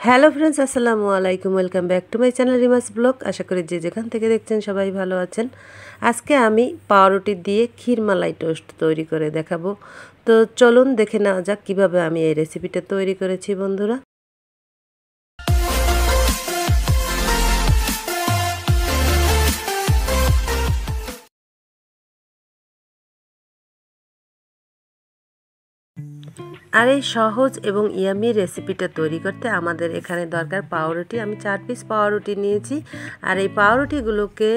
Hello friends, আসসালামু আলাইকুম। Welcome back to my channel Rima's vlog. আশা করি যে যেখান থেকে দেখছেন সবাই ভালো আছেন। আজকে আমি পাউরুটি দিয়ে ক্ষীর মালাই টোস্ট তৈরি করে দেখাবো। তো চলুন দেখে নেওয়া যাক কীভাবে আমি এই রেসিপিটা তৈরি করেছি বন্ধুরা। আর এই সহজ এবং ইয়ামি রেসিপিটা তৈরি করতে আমাদের এখানে দরকার পাউরুটি। আমি 4 পিস পাউরুটি নিয়েছি। আর এই পাউরুটিগুলোকে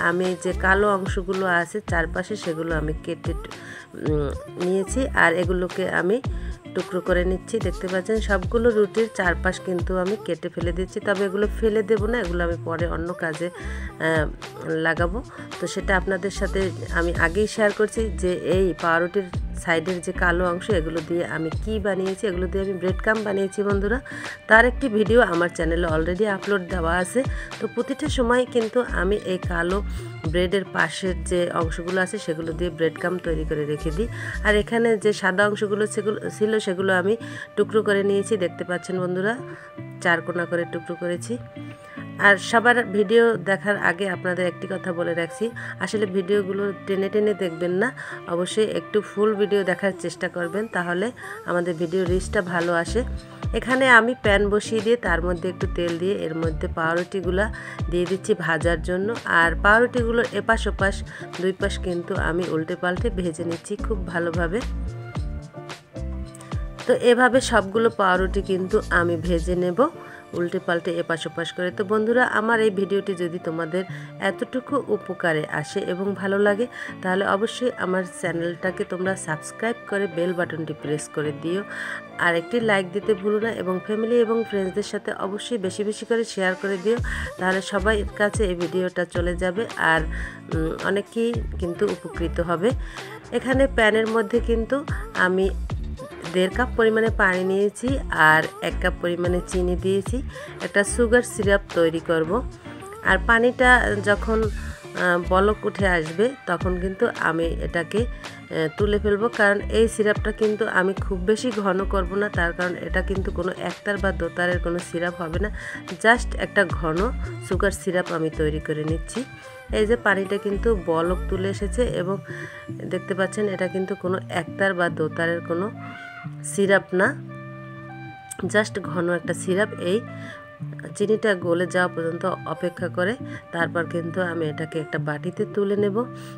আমি যে কালো অংশগুলো আছে চারপাশে সেগুলো আমি কেটে নিয়েছি। আর এগুলোকে আমি টুকরো করে নিচ্ছি। দেখতে পাচ্ছেন সবগুলো রুটির চারপাশ কিন্তু আমি কেটে ফেলে দিচ্ছি। তবে এগুলো ফেলে দেব না, এগুলো আমি পরে অন্য কাজে লাগাবো। তো সেটা আপনাদের সাথে আমি আগেই শেয়ার করছি যে এই পাউরুটির সাইডের যে কালো অংশ এগুলো দিয়ে আমি কি বানিয়েছি, এগুলো দিয়ে আমি ব্রেড কাম বানিয়েছি বন্ধুরা। তার একটি ভিডিও আমার চ্যানেলে অলরেডি আপলোড দেওয়া আছে। তো প্রতিটা সময় কিন্তু আমি এই কালো ব্রেডের পাশের যে অংশগুলো আছে সেগুলো দিয়ে ব্রেড কাম তৈরি করে রেখে দিই। আর এখানে যে সাদা অংশগুলো ছিল সেগুলো আমি টুকরো করে নিয়েছি। দেখতে পাচ্ছেন বন্ধুরা, 4 কোনা করে টুকরো করেছি। আর সবার ভিডিও দেখার আগে আপনাদের একটি কথা বলে রাখছি, আসলে ভিডিওগুলো টেনে টেনে দেখবেন না, অবশ্যই একটু ফুল ভিডিও দেখার চেষ্টা করবেন, তাহলে আমাদের ভিডিও রিচটা ভালো আসে। এখানে আমি প্যান বসিয়ে দিয়ে তার মধ্যে একটু তেল দিয়ে এর মধ্যে পাউরুটিগুলো দিয়ে দিচ্ছি ভাজার জন্য। আর পাউরুটিগুলোর এপাশ ওপাশ দুই পাশ কিন্তু আমি উল্টে পাল্টে ভেজে নিচ্ছি খুব ভালোভাবে। তো এভাবে সবগুলো পাউরুটি কিন্তু আমি ভেজে নেব উল্টে পাল্টে এপাশ ওপাশ করে। তো বন্ধুরা, আমার এই ভিডিওটি যদি তোমাদের এতটুকু উপকারে আসে এবং ভালো লাগে তাহলে অবশ্যই আমার চ্যানেলটাকে তোমরা সাবস্ক্রাইব করে বেল বাটনটি প্রেস করে দিও। আর একটি লাইক দিতে ভুলো না এবং ফ্যামিলি এবং ফ্রেন্ডসদের সাথে অবশ্যই বেশি বেশি করে শেয়ার করে দিও, তাহলে সবাই কাছে এই ভিডিওটা চলে যাবে আর অনেকেই কিন্তু উপকৃত হবে। এখানে প্যানের মধ্যে কিন্তু আমি 1.5 কাপ পরিমাণে পানি নিয়েছি আর 1 কাপ পরিমাণে চিনি দিয়েছি। একটা সুগার সিরাপ তৈরি করব। আর পানিটা যখন বলক উঠে আসবে তখন কিন্তু আমি এটাকে তুলে ফেলবো, কারণ এই সিরাপটা কিন্তু আমি খুব বেশি ঘন করব না, তার কারণ এটা কিন্তু কোনো একতার বা দোতারের কোনো সিরাপ হবে না, জাস্ট একটা ঘন সুগার সিরাপ আমি তৈরি করে নিচ্ছি। এই যে পানিটা কিন্তু বলক তুলে এসেছে এবং দেখতে পাচ্ছেন এটা কিন্তু কোনো একতার বা দোতারের কোনো সিরাপ না, জাস্ট ঘন একটা সিরাপ। এই চিনিটা গলে যাওয়া পর্যন্ত অপেক্ষা করে তারপর কিন্তু আমি এটাকে একটা বাটিতে তুলে নেব।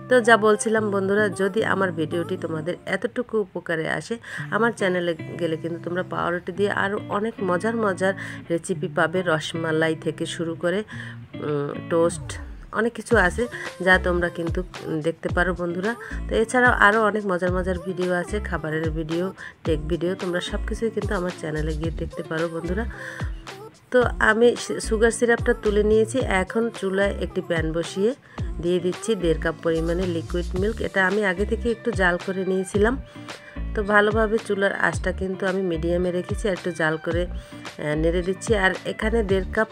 তো যা বলছিলাম বন্ধুরা, যদি আমার ভিডিওটি তোমাদের এতটুকু উপকারে আসে, আমার চ্যানেলে গেলে কিন্তু তোমরা পাউরুটি দিয়ে আরও অনেক মজার মজার রেসিপি পাবে। রসমালাই থেকে শুরু করে টোস্ট অনেক কিছু আছে যা তোমরা কিন্তু দেখতে পারো বন্ধুরা। তো এছাড়াও আরও অনেক মজার মজার ভিডিও আছে, খাবারের ভিডিও, টেক ভিডিও, তোমরা সব কিছুই কিন্তু আমার চ্যানেলে গিয়ে দেখতে পারো বন্ধুরা। তো আমি সুগার সিরাপটা তুলে নিয়েছি। এখন চুলায় একটি প্যান বসিয়ে দিয়ে দিচ্ছি 1.5 কাপ পরিমাণে লিকুইড মিল্ক। এটা আমি আগে থেকে একটু জাল করে নিয়েছিলাম। তো ভালোভাবে চুলার আঁচটা কিন্তু আমি মিডিয়ামে রেখেছি, একটু জাল করে নেড়ে দিচ্ছি। আর এখানে 1.5 কাপ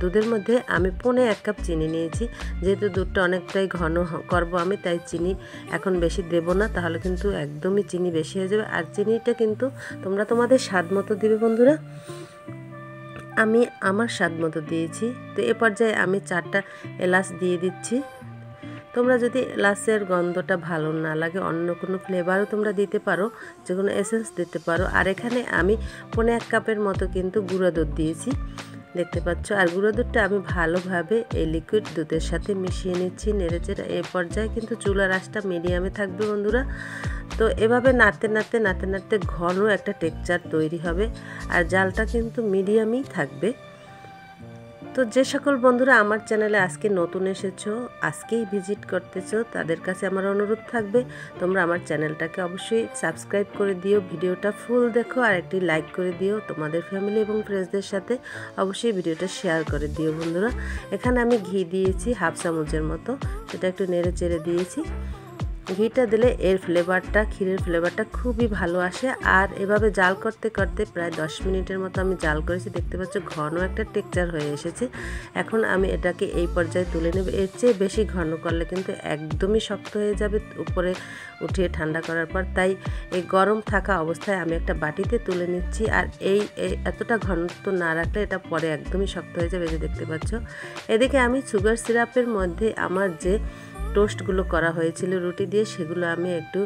দুধের মধ্যে আমি 1.25 কাপ চিনি নিয়েছি। যেহেতু দুধটা অনেকটাই ঘন করব আমি, তাই চিনি এখন বেশি দেব না, তাহলে কিন্তু একদমই চিনি বেশি হয়ে যাবে। আর চিনিটা কিন্তু তোমরা তোমাদের স্বাদ মতো দিবে বন্ধুরা। আমি আমার স্বাদ মতো দিয়েছি। তো এ পর্যায়ে আমি 4টা এলাচ দিয়ে দিচ্ছি। তোমরা যদি এলাচের গন্ধটা ভালো না লাগে অন্য কোনো ফ্লেভারও তোমরা দিতে পারো, যে কোনো এসেন্স দিতে পারো। আর এখানে আমি 1.25 কাপের মতো কিন্তু গুঁড়ো দুধ দিয়েছি, দেখতে পাচ্ছ। আর গুঁড়ো দুধটা আমি ভালোভাবে এই লিকুইড দুধের সাথে মিশিয়ে নিচ্ছি নেড়েচেড়ে। এই পর্যায়ে কিন্তু চুলার আঁচটা মিডিয়ামে থাকবে বন্ধুরা। তো এভাবে নাড়তে নাড়তে নাড়তে নাড়তে ঘন একটা টেক্সচার তৈরি হবে, আর জালটা কিন্তু মিডিয়ামই থাকবে। তো যে সকল বন্ধুরা আমার চ্যানেলে আজকে নতুন এসেছো, আজকেই ভিজিট করতেছো, তাদের কাছে আমার অনুরোধ থাকবে তোমরা আমার চ্যানেলটাকে অবশ্যই সাবস্ক্রাইব করে দিও, ভিডিওটা ফুল দেখো আর একটি লাইক করে দিও। তোমাদের ফ্যামিলি এবং ফ্রেন্ডসদের সাথে অবশ্যই ভিডিওটা শেয়ার করে দিও বন্ধুরা। এখানে আমি ঘি দিয়েছি 1/2 চামচের মতো, সেটা একটু নেড়ে চেড়ে দিয়েছি। ঘিটা দিলে এর ফ্লেভারটা, ক্ষীরের ফ্লেভারটা খুবই ভালো আসে। আর এভাবে জাল করতে করতে প্রায় 10 মিনিটের মতো আমি জাল করেছি। দেখতে পাচ্ছ ঘন একটা টেক্সচার হয়ে এসেছে। এখন আমি এটাকে এই পর্যায়ে তুলে নেব। এর চেয়ে বেশি ঘন করলে কিন্তু একদমই শক্ত হয়ে যাবে উপরে উঠিয়ে ঠান্ডা করার পর। তাই এই গরম থাকা অবস্থায় আমি একটা বাটিতে তুলে নিচ্ছি। আর এই এতটা ঘনত্ব না রাখলে এটা পরে একদমই শক্ত হয়ে যাবে, যে দেখতে পাচ্ছ। এদিকে আমি সুগার সিরাপের মধ্যে আমার যে টোস্টগুলো করা হয়েছিল রুটি দিয়ে, সেগুলো আমি একটু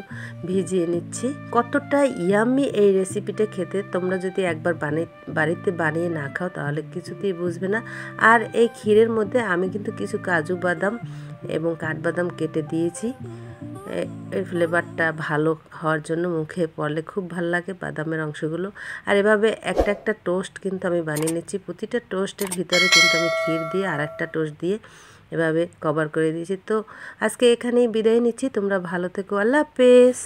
ভিজিয়ে নিচ্ছি। কতটা ইয়াম্মি এই রেসিপিটা খেতে, তোমরা যদি একবার বাড়িতে বানিয়ে না খাও তাহলে কিছুতেই বুঝবে না। আর এই ক্ষীরের মধ্যে আমি কিন্তু কিছু কাজু বাদাম এবং কাঠবাদাম কেটে দিয়েছি। এর ফ্লেভারটা ভালো হওয়ার জন্য, মুখে পড়লে খুব ভালো লাগে বাদামের অংশগুলো। আর এভাবে একটা একটা টোস্ট কিন্তু আমি বানিয়ে নিচ্ছি। প্রতিটা টোস্টের ভিতরে কিন্তু আমি ক্ষীর দিয়ে আর একটা টোস্ট দিয়ে এভাবে কভার করে দিয়েছি। তো আজকে এখানেই বিদায় নিচ্ছি। তোমরা ভালো থেকো। আল্লাহ হাফেজ।